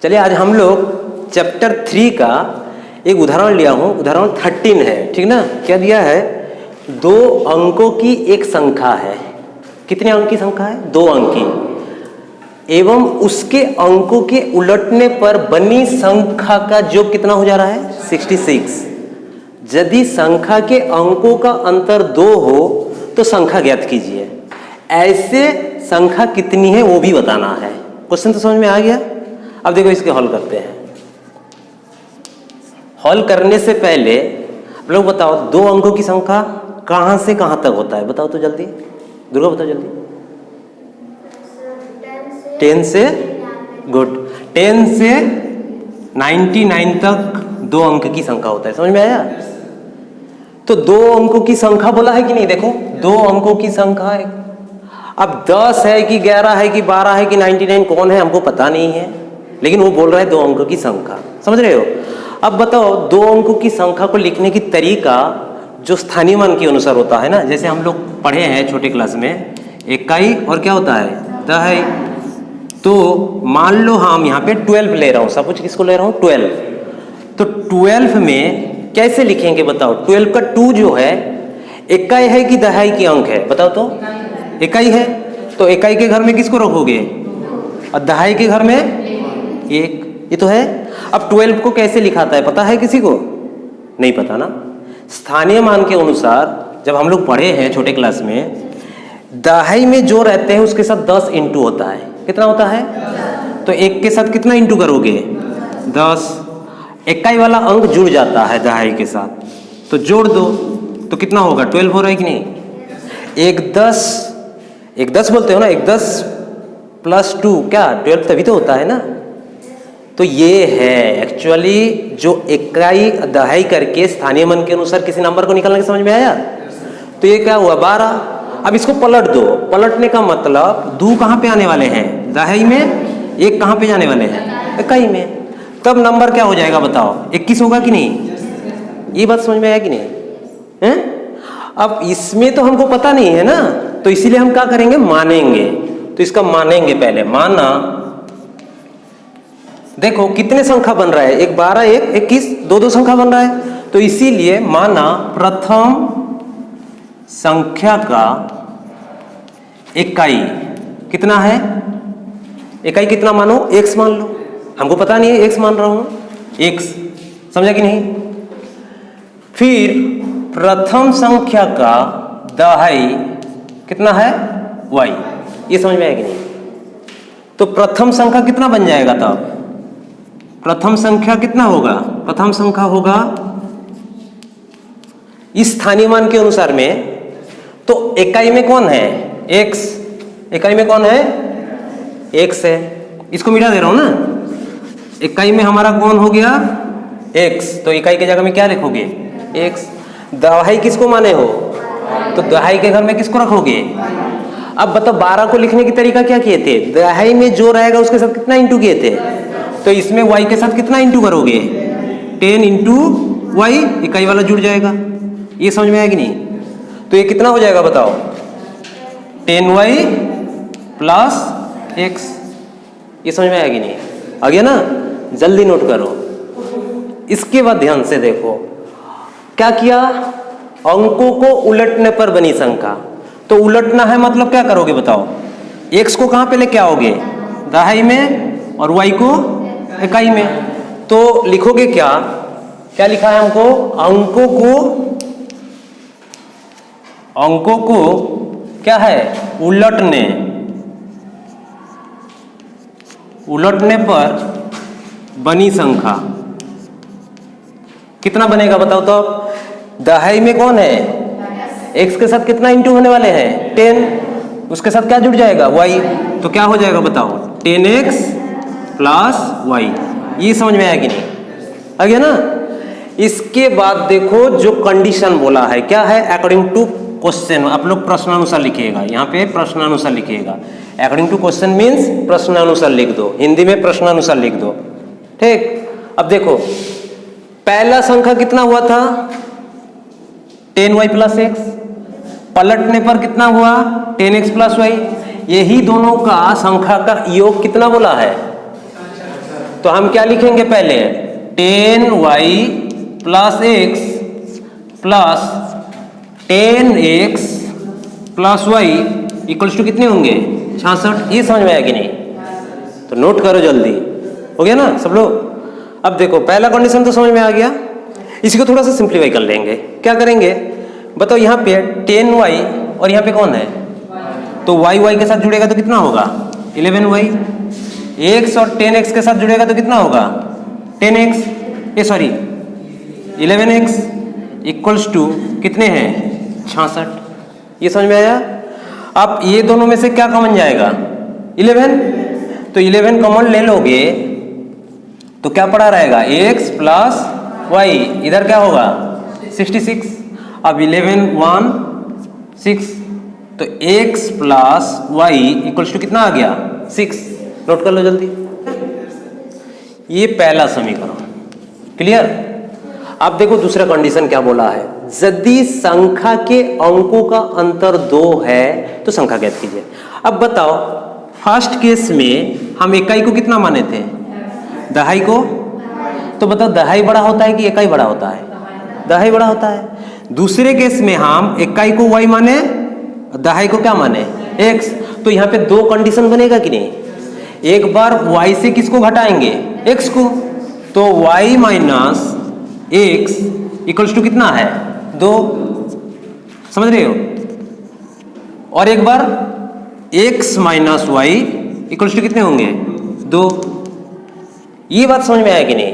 चलिए आज हम लोग चैप्टर 3 का एक उदाहरण लिया हूँ, उदाहरण 13 है, ठीक ना। क्या दिया है? 2 अंकों की एक संख्या है। कितने अंक की संख्या है? 2 अंक की, एवं उसके अंकों के उलटने पर बनी संख्या का योग कितना हो जा रहा है? 66। यदि संख्या के अंकों का अंतर 2 हो तो संख्या ज्ञात कीजिए। ऐसे संख्या कितनी है वो भी बताना है। क्वेश्चन तो समझ में आ गया। अब देखो इसके हल करते हैं। हल करने से पहले आप लोग बताओ 2 अंकों की संख्या कहां से कहां तक होता है? बताओ तो जल्दी, दुर्गा बताओ जल्दी। 10 से गुड 10 से 99 तक 2 अंक की संख्या होता है। समझ में आया? तो 2 अंकों की संख्या बोला है कि नहीं? देखो 2 अंकों की संख्या है। अब 10 है कि 11 है कि 12 है कि 99 कौन है हमको पता नहीं है, लेकिन वो बोल रहा है 2 अंकों की संख्या। समझ रहे हो? अब बताओ 2 अंकों की संख्या को लिखने की तरीका जो स्थानीय मान के अनुसार होता है ना, जैसे हम लोग पढ़े हैं छोटे क्लास में इकाई और क्या होता है? दहाई। तो मान लो हम यहाँ पे 12 ले रहा हूँ, सब कुछ किसको ले रहा हूँ? 12। तो 12 में कैसे लिखेंगे बताओ? 12 का 2 जो है इकाई है कि दहाई की अंक है? बताओ तो। इकाई है, तो इकाई के घर में किसको रखोगे? और दहाई के घर में 1। ये तो है। अब 12 को कैसे लिखाता है पता है किसी को? नहीं पता ना। स्थानीय मान के अनुसार जब हम लोग पढ़े हैं छोटे क्लास में, दहाई में जो रहते हैं उसके साथ 10 इंटू होता है। कितना होता है? तो 1 के साथ कितना इंटू करोगे? 10। इकाई वाला अंक जुड़ जाता है दहाई के साथ, तो जोड़ दो तो कितना होगा? 12 हो रहा है कि नहीं? 1 10 बोलते हो ना, 1 10 प्लस 2 क्या 12 तभी तो होता है ना। तो ये है एक्चुअली जो इकाई दहाई करके स्थानीय मान के अनुसार किसी नंबर को निकालने के समझ में आया। तो ये क्या हुआ? 12। अब इसको पलट दो। पलटने का मतलब 2 कहाँ पे आने वाले हैं? दहाई में। 1 कहाँ पे जाने वाले हैं? इकाई में। तब नंबर क्या हो जाएगा बताओ? 21 होगा कि नहीं? ये बात समझ में आया कि नहीं है? अब इसमें तो हमको पता नहीं है ना, तो इसीलिए हम क्या करेंगे? मानेंगे। तो इसका मानेंगे पहले। माना, देखो कितने संख्या बन रहा है? 1 12 1 21, 2 संख्या बन रहा है। तो इसीलिए माना प्रथम संख्या का इकाई कितना है? इकाई कितना मानो? x मान लो। हमको पता नहीं है, x मान रहा हूं, x। समझा कि नहीं? फिर प्रथम संख्या का दहाई कितना है? y। ये समझ में आया कि नहीं? तो प्रथम संख्या कितना बन जाएगा तब? प्रथम संख्या कितना होगा? प्रथम संख्या होगा इस स्थानीय मान के अनुसार में। तो इकाई में कौन है? x। इकाई में कौन है? x है। इसको मिटा दे रहा हूं ना। इकाई में हमारा कौन हो गया? x। तो इकाई की जगह में क्या लिखोगे? x। दहाई किसको माने हो? तो दहाई के घर में किसको रखोगे? अब बताओ 12 को लिखने की तरीका क्या किए थे? दहाई में जो रहेगा उसके साथ कितना इंटू किए थे? तो इसमें y के साथ कितना इंटू करोगे? 10 इंटू y। इकाई वाला जुड़ जाएगा। ये समझ में आया कि नहीं? तो ये कितना हो जाएगा बताओ? 10y plus x। ये समझ में आया कि नहीं? आ गया ना? जल्दी नोट करो। इसके बाद ध्यान से देखो क्या किया? अंकों को उलटने पर बनी संख्या। तो उलटना है मतलब क्या करोगे बताओ? x को कहां पे लेके आओगे? दहाई में, और y को इकाई में। तो लिखोगे क्या? क्या लिखा है हमको? अंकों को क्या है? उलटने पर बनी संख्या। कितना बनेगा बताओ तो? दहाई में कौन है? x के साथ कितना इंटू होने वाले हैं? 10। उसके साथ क्या जुड़ जाएगा? y। तो क्या हो जाएगा बताओ? 10x plus y। ये समझ में आया कि नहीं? आ गया ना? इसके बाद देखो जो कंडीशन बोला है क्या है? According to question. आप लोग प्रश्नानुसार लिखिएगा, यहाँ पे प्रश्नानुसार लिखिएगा। अकॉर्डिंग टू क्वेश्चन मीन्स प्रश्नानुसार लिख दो, हिंदी में प्रश्नानुसार लिख दो। ठीक। अब देखो पहला संख्या कितना हुआ था? 10y plus x। पलटने पर कितना हुआ? 10x plus y। यही दोनों का संख्या का योग कितना बोला है? तो हम क्या लिखेंगे पहले, 10y plus x plus 10x plus y equals to कितने होंगे 66। ये समझ में आया कि नहीं? तो नोट करो जल्दी, हो गया ना सब लोग? अब देखो पहला कंडीशन तो समझ में आ गया, इसी को थोड़ा सा सिंप्लीफाई कर लेंगे। क्या करेंगे बताओ, यहाँ पे 10y और यहाँ पे कौन है, तो y के साथ जुड़ेगा तो कितना होगा 11y, x और 10x के साथ जुड़ेगा तो कितना होगा 10x, ये सॉरी 11x इक्वल्स टू कितने हैं 66। ये समझ में आया? अब ये दोनों में से क्या कॉमन जाएगा 11, तो 11 कॉमन ले लोगे तो क्या पड़ा रहेगा x प्लस y, इधर क्या होगा 66। अब 11 1 6, तो x plus y equals to कितना आ गया 6। नोट कर लो जल्दी, ये पहला समीकरण क्लियर। अब देखो दूसरा कंडीशन क्या बोला है, यदि संख्या के अंकों का अंतर 2 है तो संख्या ज्ञात कीजिए। अब बताओ फर्स्ट केस में हम इकाई को कितना माने थे, दहाई को, तो बताओ दहाई बड़ा होता है कि इकाई बड़ा होता है, दहाई बड़ा होता है। दूसरे केस में हम इकाई को y माने, दहाई को क्या माने x, तो यहाँ पे 2 कंडीशन बनेगा कि नहीं, एक बार y से किसको घटाएंगे x को, तो y minus x equals to कितना है 2, समझ रहे हो, और एक बार x minus y equals to कितने होंगे 2। ये बात समझ में आया कि नहीं?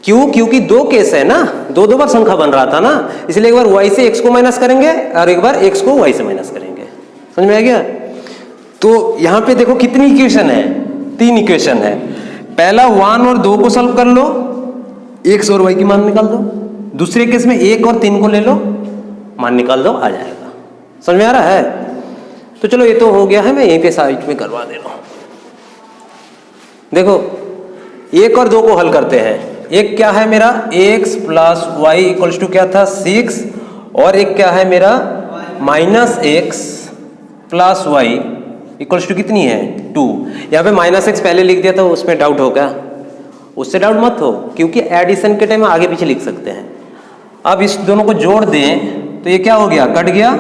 क्यों? क्योंकि 2 केस है ना, 2 बार संख्या बन रहा था ना, इसलिए एक बार y से x को माइनस करेंगे और एक बार x को y से माइनस करेंगे। समझ में आ गया? तो यहाँ पे देखो कितनी इक्वेशन है, 3 इक्वेशन है। पहला 1 और 2 को सॉल्व कर लो, x और y की मान निकाल दो। दूसरे केस में 1 और 3 को ले लो, मान निकाल दो, आ जाएगा। समझ में आ रहा है? तो चलो ये तो हो गया है, मैं यहीं पे साइड में करवा दे रहा हूं। देखो 1 और 2 को हल करते हैं। एक क्या है मेरा x plus Y equals to क्या था 6, और एक क्या है मेरा minus x plus Y equals to कितनी है 2। यहाँ पे माइनस x पहले लिख दिया था, उसमें डाउट हो क्या? उससे डाउट मत हो, क्योंकि एडिशन के टाइम आगे पीछे लिख सकते हैं। अब इस दोनों को जोड़ दें तो ये क्या हो गया, कट गया,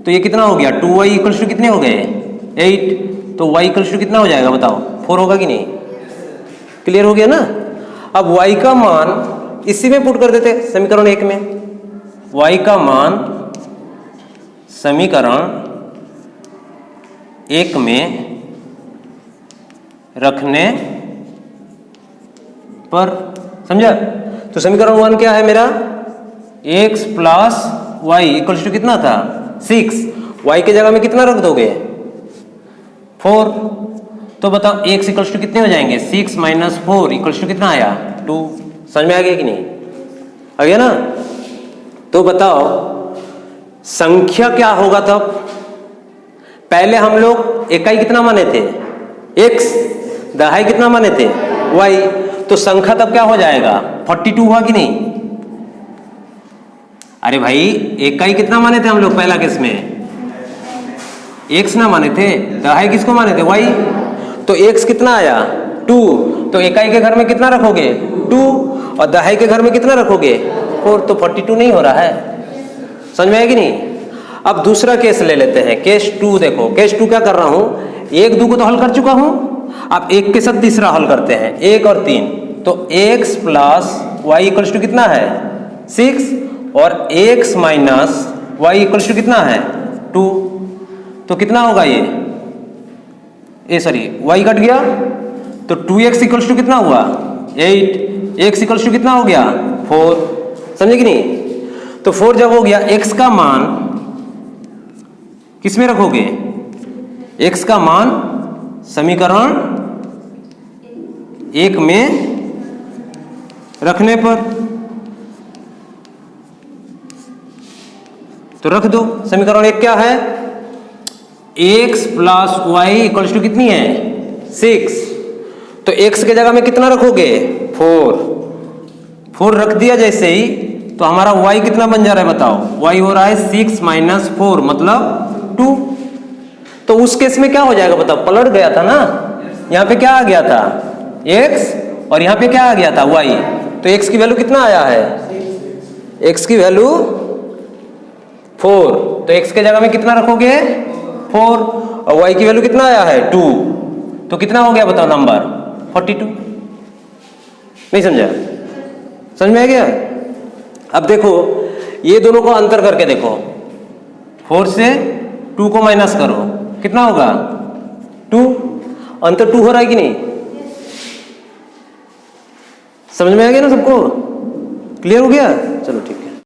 तो ये कितना हो गया 2y इक्वल्स टू कितने हो गए 8, तो y इक्वल्स टू कितना हो जाएगा बताओ 4 होगा कि नहीं? क्लियर हो गया ना? अब y का मान इसी में पुट कर देते समीकरण 1 में, y का मान समीकरण 1 में रखने पर, समझा? तो समीकरण 1 क्या है मेरा, x plus Y equals to कितना था 6, y के जगह में कितना रख दोगे 4, तो बताओ x इक्वल्स टू कितने हो जाएंगे 6 माइनस 4 इक्वल्स टू कितना आया 2। समझ में आ गया कि नहीं? आ गया ना? तो बताओ संख्या क्या होगा तब? पहले हम लोग इकाई कितना माने थे x, दहाई कितना माने थे y, तो संख्या तब क्या हो जाएगा 42 हुआ कि नहीं? अरे भाई इकाई कितना माने थे हम लोग पहला केस में, x ना माने थे, दहाई किसको माने थे y, तो x कितना आया 2, तो इकाई के घर में कितना रखोगे 2 और दहाई के घर में कितना रखोगे 4, तो 42 नहीं हो रहा है। समझ में आया कि नहीं? अब दूसरा केस ले लेते हैं, केस 2। देखो केस 2 क्या कर रहा हूं, 1 2 को तो हल कर चुका हूं, अब 1 के साथ तीसरा हल करते हैं 1 और 3, तो x plus Y equals to कितना है 6 और x minus Y equals to कितना है 2, तो कितना होगा ये सॉरी y कट गया, तो 2x इक्वल्स टू कितना हुआ 8, x इक्वल्स टू कितना हो गया 4। समझे कि नहीं? तो 4 जब हो गया, x का मान किस में रखोगे, x का मान समीकरण 1 में रखने पर, तो रख दो। समीकरण 1 क्या है, x plus Y equals to कितनी है 6, तो x के जगह में कितना रखोगे 4 रख दिया जैसे ही, तो हमारा y कितना बन जा रहा है बताओ, y हो रहा है 6 माइनस 4 मतलब 2। तो उस केस में क्या हो जाएगा बताओ, पलट गया था ना, यहाँ पे क्या आ गया था एक्स और यहाँ पे क्या आ गया था वाई, तो एक्स की वैल्यू कितना आया है, एक्स की वैल्यू 4, तो एक्स के जगह में कितना रखोगे 4 और वाई की वैल्यू कितना आया है 2, तो कितना हो गया बताओ नंबर 42। नहीं समझा, समझ में आ गया। अब देखो ये दोनों को अंतर करके देखो, 4 से 2 को माइनस करो कितना होगा 2, अंतर 2 हो रहा है कि नहीं, समझ में आ गया ना सबको, क्लियर हो गया, चलो ठीक है।